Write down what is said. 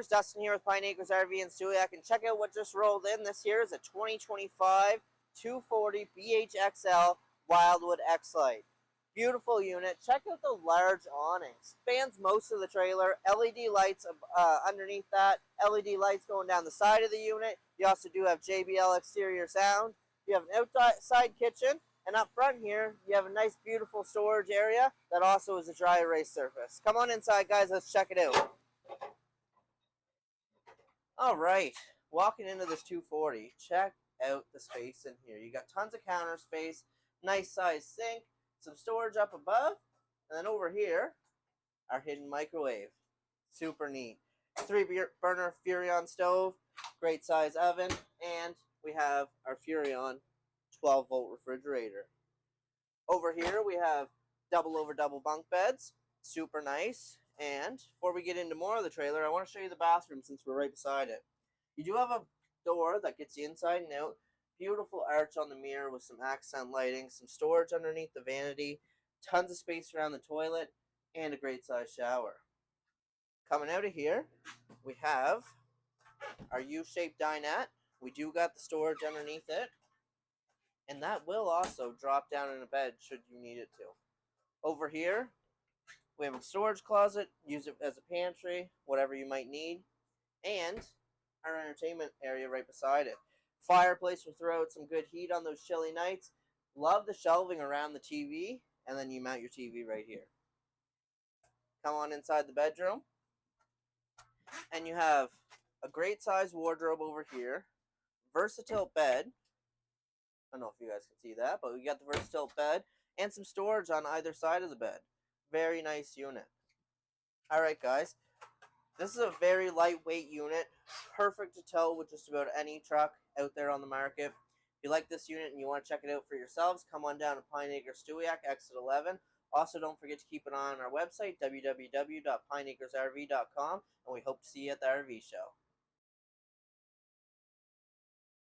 Dustin here with Pine Acres RV and Stewiacke, and check out what just rolled in. This here is a 2025 240BHXL Wildwood X-Lite. Beautiful unit. Check out the large awning. Spans most of the trailer. LED lights underneath that. LED lights going down the side of the unit. You also do have JBL exterior sound. You have an outside kitchen. And up front here, you have a nice, beautiful storage area that also is a dry erase surface. Come on inside, guys. Let's check it out. All right, walking into this 240, check out the space in here. You got tons of counter space, nice size sink, some storage up above, and then over here, our hidden microwave. Super neat. 3-burner Furrion stove, great size oven, and we have our Furrion 12-volt refrigerator. Over here, we have double over double bunk beds, super nice. And before we get into more of the trailer, I want to show you the bathroom since we're right beside it. You do have a door that gets you inside and out. Beautiful arch on the mirror with some accent lighting, some storage underneath the vanity, tons of space around the toilet, and a great size shower. Coming out of here, we have our U-shaped dinette. We do got the storage underneath it. And that will also drop down in a bed should you need it to. Over here, we have a storage closet, use it as a pantry, whatever you might need, and our entertainment area right beside it. Fireplace will throw out some good heat on those chilly nights. Love the shelving around the TV, and then you mount your TV right here. Come on inside the bedroom, and you have a great size wardrobe over here, versatile bed. I don't know if you guys can see that, but we got the versatile bed and some storage on either side of the bed. Very nice unit. Alright guys, this is a very lightweight unit, perfect to tow with just about any truck out there on the market. If you like this unit and you want to check it out for yourselves, come on down to Pine Acres Stewiacke, exit 11. Also, don't forget to keep an eye on our website, www.pineacresrv.com, and we hope to see you at the RV show.